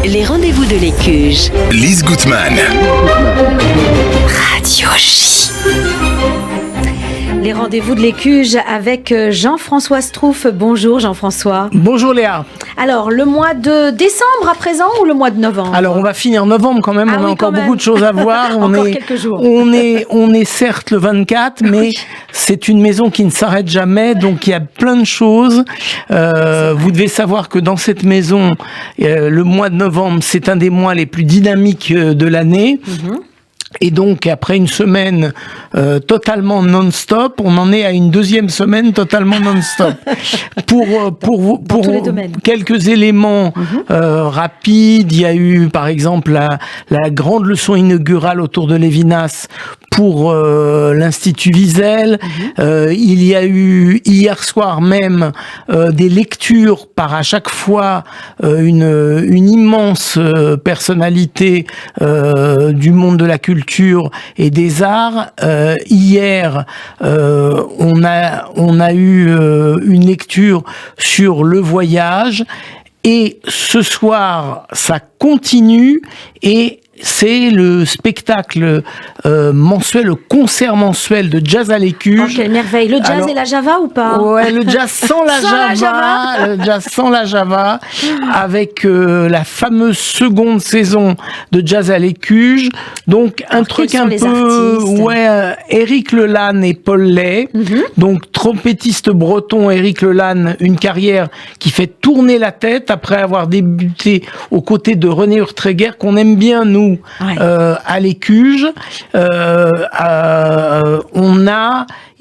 Les rendez-vous de l'Écuge. Lise Gutmann. Radio J. Les rendez-vous de l'Écuge avec Jean-François Strouf. Bonjour Jean-François. Bonjour Léa. Alors, le mois de décembre à présent ou le mois de novembre? Alors, on va finir novembre quand même, on a encore beaucoup de choses à voir. Encore quelques jours. On est certes le 24, mais c'est une maison qui ne s'arrête jamais, donc il y a plein de choses. Vous devez savoir que dans cette maison, le mois de novembre, c'est un des mois les plus dynamiques de l'année. Et donc, après une semaine totalement non-stop, on en est à une deuxième semaine totalement non-stop. Pour tous les domaines. Quelques éléments rapides, il y a eu, par exemple, la grande leçon inaugurale autour de Lévinas pour l'Institut Wiesel. Il y a eu hier soir même des lectures par à chaque fois une immense personnalité du monde de la culture et des arts. Hier, on a eu une lecture sur le voyage, et ce soir, ça continue, et c'est le spectacle mensuel, le concert mensuel de jazz à l'Écuge. Oh, quelle merveille! Le jazz et la Java ou pas? Ouais, le jazz sans la Java, le jazz sans la Java, avec la fameuse seconde saison de jazz à l'Écuge. Donc un truc un peu, Éric Lelanne et Paul Lay, donc trompettiste breton. Éric Lelanne, une carrière qui fait tourner la tête après avoir débuté aux côtés de René Urtréguer, qu'on aime bien nous. À l'Écuge,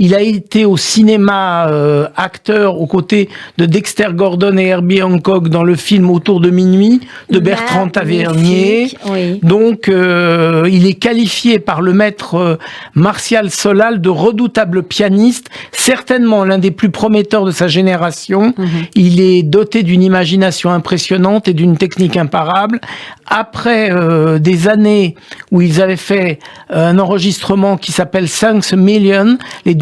il a été au cinéma acteur aux côtés de Dexter Gordon et Herbie Hancock dans le film Autour de minuit de Bertrand Tavernier. Oui. Donc, il est qualifié par le maître Martial Solal de redoutable pianiste, certainement l'un des plus prometteurs de sa génération. Il est doté d'une imagination impressionnante et d'une technique imparable. Après des années où ils avaient fait un enregistrement qui s'appelle Thanks a Million, les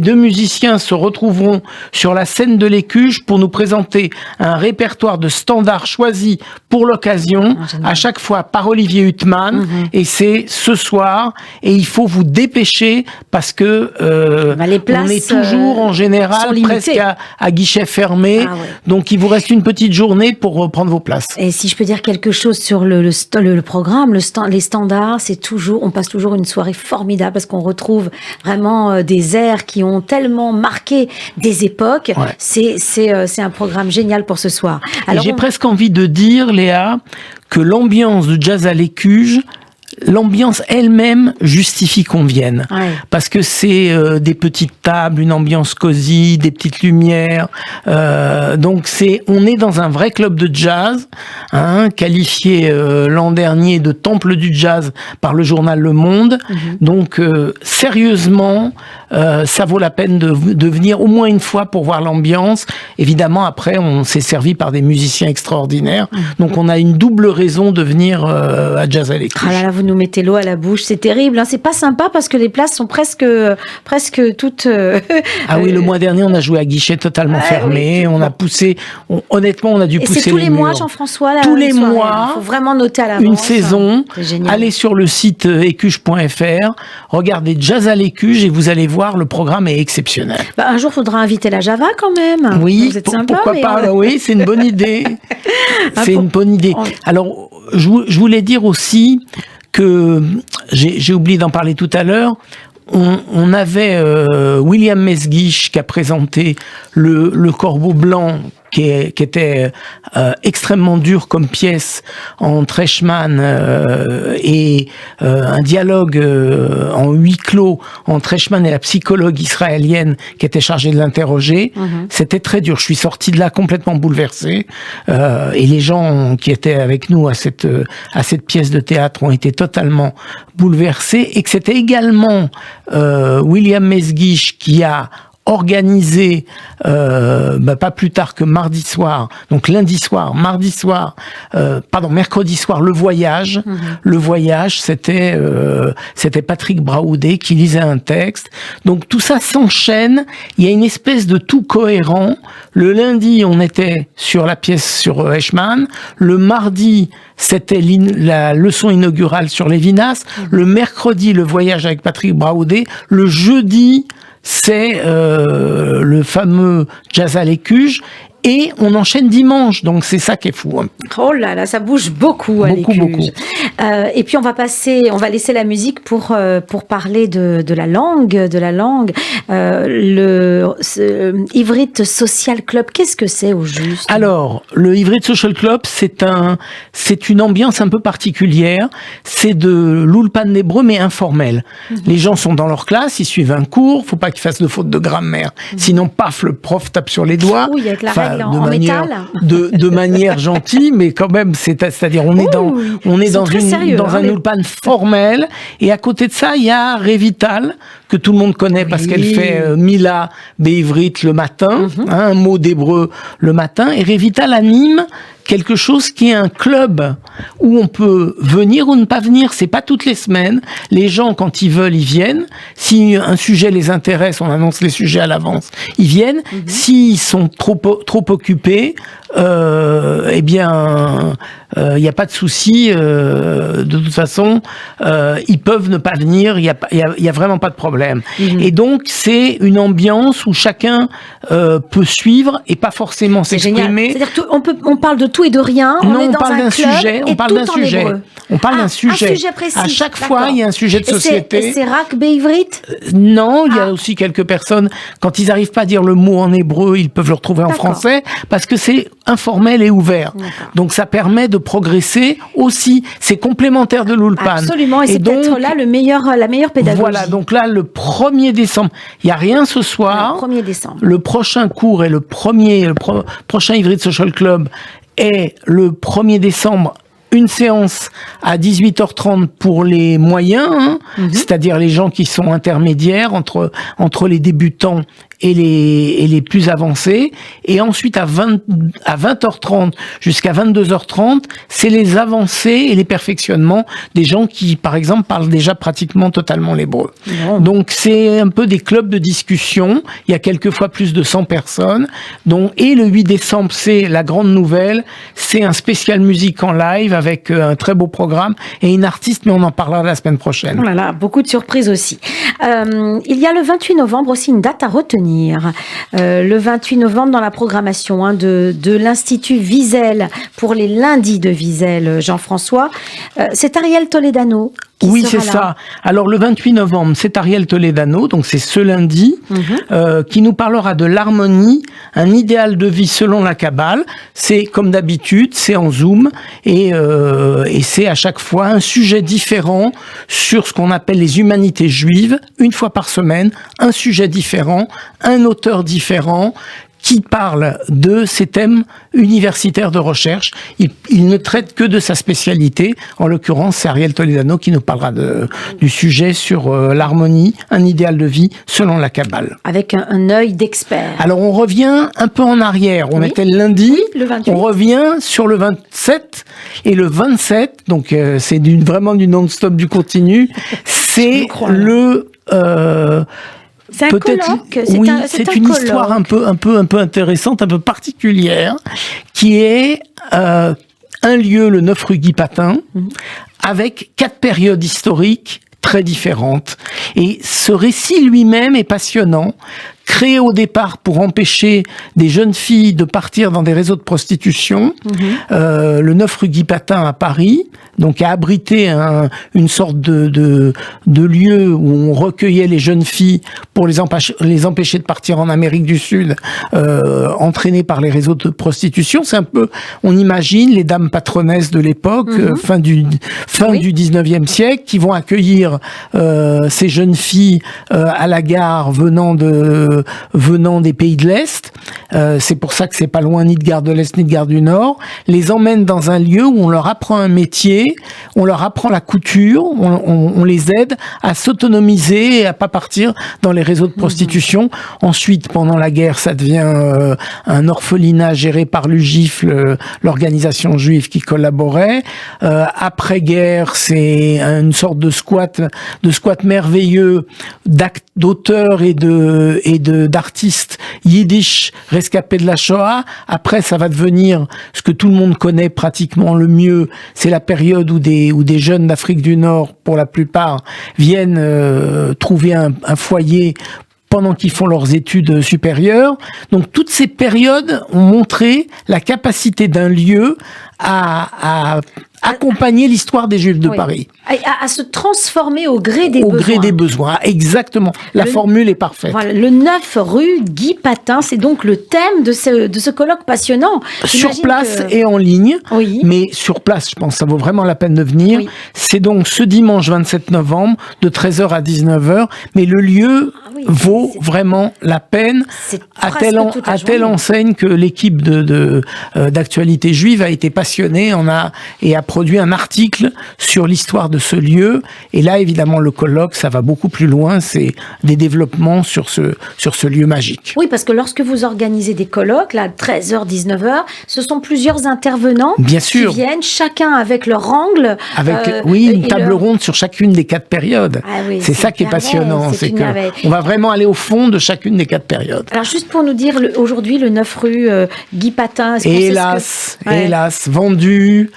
deux musiciens se retrouveront sur la scène de l'Écuge pour nous présenter un répertoire de standards choisis pour l'occasion, à chaque fois par Olivier Huttman, et c'est ce soir, et il faut vous dépêcher parce que les places, on est toujours en général presque à guichet fermé, donc il vous reste une petite journée pour prendre vos places. Et si je peux dire quelque chose sur le programme, les standards, on passe toujours une soirée formidable parce qu'on retrouve vraiment des airs qui ont tellement marqué des époques. C'est un programme génial pour ce soir. Alors, j'ai presque envie de dire, Léa, que l'ambiance de jazz à l'Écuge, l'ambiance elle-même justifie qu'on vienne. Parce que c'est des petites tables, une ambiance cosy, des petites lumières. Donc on est dans un vrai club de jazz, qualifié l'an dernier de temple du jazz par le journal Le Monde. Donc sérieusement, ça vaut la peine de venir au moins une fois pour voir l'ambiance. Évidemment, après, on s'est servi par des musiciens extraordinaires. Donc on a une double raison de venir à Jazz à l'Écuge. Vous nous mettez l'eau à la bouche, c'est terrible, c'est pas sympa parce que les places sont presque toutes... oui, le mois dernier, on a joué à guichet totalement fermé, on a poussé, honnêtement, on a dû pousser les murs. Et c'est tous les mois, Jean-François, tous les mois, il faut vraiment noter à l'avance. Une saison, allez sur le site écuge.fr, regardez Jazz à l'Écuge et vous allez voir, le programme est exceptionnel. Un jour, il faudra inviter la Java quand même. Oui, vous êtes sympa, pourquoi pas, oui, c'est une bonne idée. C'est une bonne idée. Alors, je voulais dire aussi que j'ai oublié d'en parler tout à l'heure. On avait William Mesguich qui a présenté le Corbeau Blanc, qui était extrêmement dur comme pièce entre Eichmann et un dialogue en huis clos entre Eichmann et la psychologue israélienne qui était chargée de l'interroger. C'était très dur. Je suis sorti de là complètement bouleversé, et les gens qui étaient avec nous à cette pièce de théâtre ont été totalement bouleversés, et que c'était également William Mesguich qui a organisé pas plus tard que mardi soir, donc lundi soir, mercredi soir, le voyage. Le voyage, c'était Patrick Braoudé qui lisait un texte. Donc tout ça s'enchaîne. Il y a une espèce de tout cohérent. Le lundi, on était sur la pièce sur Eichmann. Le mardi, c'était la leçon inaugurale sur Lévinas. Le mercredi, le voyage avec Patrick Braoudé. Le jeudi, c'est le fameux Jazz à l'Écuge. Et on enchaîne dimanche, donc c'est ça qui est fou. Oh là là, ça bouge beaucoup à l'Écuge. Beaucoup. Et puis on va laisser la musique pour parler de la langue, le Ivrit Social Club. Qu'est-ce que c'est au juste? Alors, le Ivrit Social Club, c'est une ambiance un peu particulière. C'est de l'Ulpan d'hébreu, mais informel. Les gens sont dans leur classe, ils suivent un cours. Faut pas qu'ils fassent de fautes de grammaire, sinon paf, le prof tape sur les doigts. Oui, avec la règle en métal. De manière gentille, mais quand même, c'est-à-dire on est dans un ulpan formel, et à côté de ça, il y a Revital, que tout le monde connaît parce qu'elle fait Mila Beivrit le matin, un mot d'hébreu le matin, et Revital anime quelque chose qui est un club où on peut venir ou ne pas venir. C'est pas toutes les semaines. Les gens, quand ils veulent, ils viennent. Si un sujet les intéresse, on annonce les sujets à l'avance, ils viennent. S'ils sont trop occupés, il n'y a pas de souci. De toute façon, ils peuvent ne pas venir. Il y a vraiment pas de problème. Et donc, c'est une ambiance où chacun peut suivre et pas forcément s'exprimer. C'est-à-dire on parle de tout et de rien. On parle d'un sujet. On parle d'un sujet. On parle d'un sujet. Un sujet précis. À chaque fois, il y a un sujet de société. Et c'est Rak Beivrit? Non, il y a aussi quelques personnes, quand ils n'arrivent pas à dire le mot en hébreu, ils peuvent le retrouver en français, parce que c'est informel et ouvert. Donc ça permet de progresser aussi. C'est complémentaire de l'Ulpan. Absolument, et c'est peut-être là la meilleure pédagogie. Voilà, donc là, le 1er décembre, il n'y a rien ce soir. Le 1er décembre. Le prochain cours et le prochain Ivrit Social Club est le 1er décembre. Une séance à 18h30 pour les moyens, c'est-à-dire les gens qui sont intermédiaires entre les débutants et les plus avancés. Et ensuite, à 20h30 jusqu'à 22h30, c'est les avancés et les perfectionnements des gens qui, par exemple, parlent déjà pratiquement totalement l'hébreu. Donc, c'est un peu des clubs de discussion. Il y a quelquefois plus de 100 personnes. Et le 8 décembre, c'est la grande nouvelle. C'est un spécial musique en live avec un très beau programme et une artiste, mais on en parlera la semaine prochaine. Oh là là, beaucoup de surprises aussi. Il y a le 28 novembre aussi une date à retenir. Le 28 novembre dans la programmation de l'Institut Wiesel pour les lundis de Wiesel, Jean-François. C'est Ariel Toledano. Oui, c'est ça. Alors, le 28 novembre, c'est Ariel Toledano, donc c'est ce lundi, qui nous parlera de l'harmonie, un idéal de vie selon la Kabbale. C'est comme d'habitude, c'est en Zoom, et c'est à chaque fois un sujet différent sur ce qu'on appelle les humanités juives, une fois par semaine, un sujet différent, un auteur différent, qui parle de ces thèmes universitaires de recherche. Il ne traite que de sa spécialité. En l'occurrence, c'est Ariel Toledano qui nous parlera du sujet sur l'harmonie, un idéal de vie selon la Kabbale. Avec un œil d'expert. Alors, on revient un peu en arrière. On était le lundi. Oui, le 28. On revient sur le 27. Et le 27, donc c'est vraiment du non-stop, du continu. C'est c'est un colloque. C'est une histoire un peu intéressante, un peu particulière, qui est un lieu, le 9 rue Guy Patin, avec 4 périodes historiques très différentes. Et ce récit lui-même est passionnant, créé au départ pour empêcher des jeunes filles de partir dans des réseaux de prostitution. Le 9 rue Guy Patin à Paris, donc a abrité une sorte de lieu où on recueillait les jeunes filles pour les empêcher de partir en Amérique du Sud, entraînées par les réseaux de prostitution. C'est un peu, on imagine, les dames patronesses de l'époque, fin du 19e siècle, qui vont accueillir ces jeunes filles à la gare venant de venant des pays de l'Est. C'est pour ça que c'est pas loin ni de Gare de l'Est ni de Gare du Nord. Les emmène dans un lieu où on leur apprend un métier, on leur apprend la couture, on les aide à s'autonomiser et à pas partir dans les réseaux de prostitution. Ensuite, pendant la guerre, ça devient un orphelinat géré par l'UGIF, l'organisation juive qui collaborait. Après-guerre, c'est une sorte de squat merveilleux d'auteurs et d'artistes yiddish rescapés de la Shoah. Après, ça va devenir ce que tout le monde connaît pratiquement le mieux. C'est la période où des jeunes d'Afrique du Nord, pour la plupart, viennent trouver un foyer pendant qu'ils font leurs études supérieures. Donc toutes ces périodes ont montré la capacité d'un lieu à accompagner l'histoire des Juifs de Paris. À se transformer au gré des besoins. Au gré des besoins, exactement. La formule est parfaite. Voilà, le 9 rue Guy Patin, c'est donc le thème de ce colloque passionnant. Sur place et en ligne, mais sur place, je pense que ça vaut vraiment la peine de venir. Oui. C'est donc ce dimanche 27 novembre, de 13h à 19h, mais le lieu vaut vraiment la peine, à telle enseigne que l'équipe d'actualité juive a été passionnée et a produit un article sur l'histoire de ce lieu. Et là, évidemment, le colloque, ça va beaucoup plus loin. C'est des développements sur ce lieu magique. Oui, parce que lorsque vous organisez des colloques, là, 13h, 19h, ce sont plusieurs intervenants qui viennent, chacun avec leur angle. Une table ronde sur chacune des 4 périodes. C'est ça qui est passionnant. C'est qu'on va vraiment aller au fond de chacune des 4 périodes. Alors, juste pour nous dire, aujourd'hui, le 9 rue Guy Patin, hélas, vendu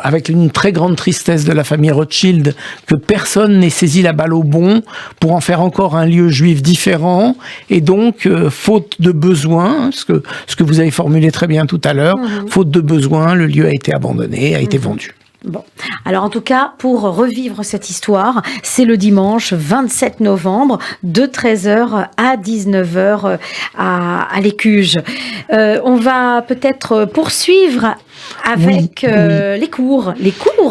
avec une très grande tristesse de la famille Rothschild, que personne n'ait saisi la balle au bond pour en faire encore un lieu juif différent. Et donc, faute de besoin, ce que vous avez formulé très bien tout à l'heure, faute de besoin, le lieu a été abandonné, a été vendu. Bon, alors en tout cas, pour revivre cette histoire, c'est le dimanche 27 novembre de 13h à 19h à l'Écuge. On va peut-être poursuivre avec les cours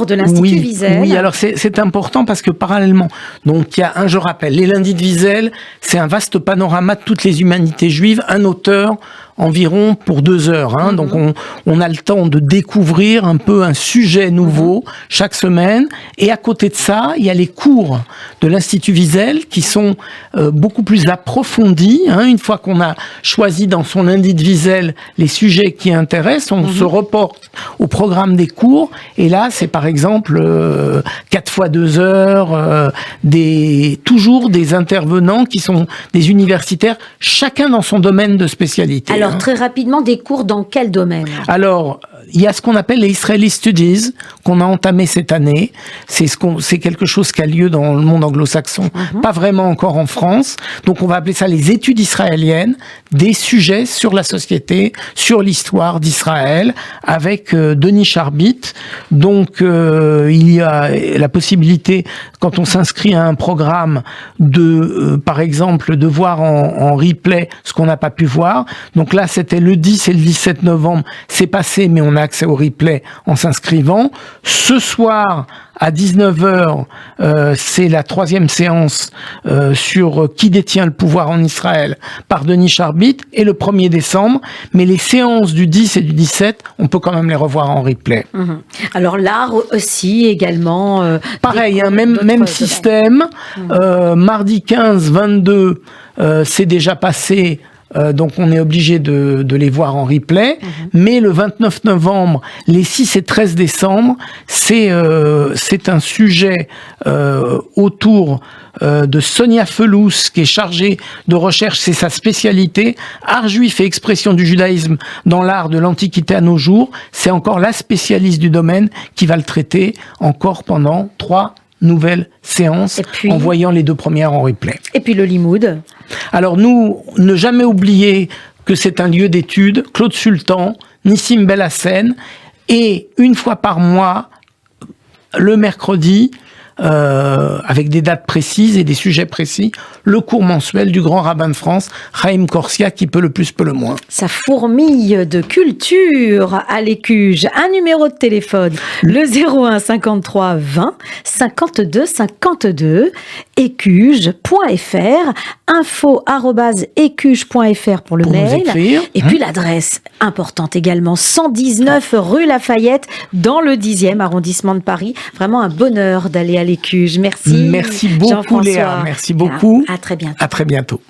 de l'Institut Wiesel. Oui, alors c'est important parce que parallèlement, donc il y a je rappelle, les lundis de Wiesel, c'est un vaste panorama de toutes les humanités juives, un auteur environ pour 2 heures. Donc on a le temps de découvrir un peu un sujet nouveau chaque semaine. Et à côté de ça, il y a les cours de l'Institut Wiesel qui sont beaucoup plus approfondis. Une fois qu'on a choisi dans son lundi de Wiesel les sujets qui intéressent, on se reporte au programme des cours. Et là, c'est par exemple 4 fois 2 heures, toujours des intervenants qui sont des universitaires, chacun dans son domaine de spécialité. Alors, très rapidement, des cours dans quel domaine ? Alors, il y a ce qu'on appelle les Israeli Studies, qu'on a entamé cette année. C'est quelque chose qui a lieu dans le monde anglo-saxon, pas vraiment encore en France. Donc, on va appeler ça les études israéliennes, des sujets sur la société, sur l'histoire d'Israël, avec Denis Charbit. Donc, il y a la possibilité, quand on s'inscrit à un programme, par exemple, de voir en replay ce qu'on n'a pas pu voir. Donc là, c'était le 10 et le 17 novembre. C'est passé, mais on a accès au replay en s'inscrivant. Ce soir, à 19h, c'est la 3e séance sur qui détient le pouvoir en Israël par Denis Charbit, et le 1er décembre. Mais les séances du 10 et du 17, on peut quand même les revoir en replay. Alors l'art aussi, également. Pareil, même système. Mardi 15, 22, c'est déjà passé. Donc on est obligé de les voir en replay. Mais le 29 novembre, les 6 et 13 décembre, c'est un sujet autour de Sonia Felous, qui est chargée de recherche, c'est sa spécialité, art juif et expression du judaïsme dans l'art de l'Antiquité à nos jours. C'est encore la spécialiste du domaine qui va le traiter encore pendant 3 nouvelles séances, en voyant les 2 premières en replay. Et puis le Limoud. Alors nous, ne jamais oublier que c'est un lieu d'étude, Claude Sultan, Nissim Belhassen, et une fois par mois, le mercredi, avec des dates précises et des sujets précis, le cours mensuel du grand rabbin de France, Chaim Korsia, qui peut le plus, peut le moins. Ça fourmille de culture à l'Écuge. Un numéro de téléphone, le 01 53 20 52 52, écuge.fr, info@écuge.fr pour le mail. Et puis l'adresse importante également, 119 rue Lafayette, dans le 10e arrondissement de Paris. Vraiment un bonheur d'aller à l'Écuge. Merci. Merci beaucoup, Léa. Merci beaucoup. À très bientôt. À très bientôt.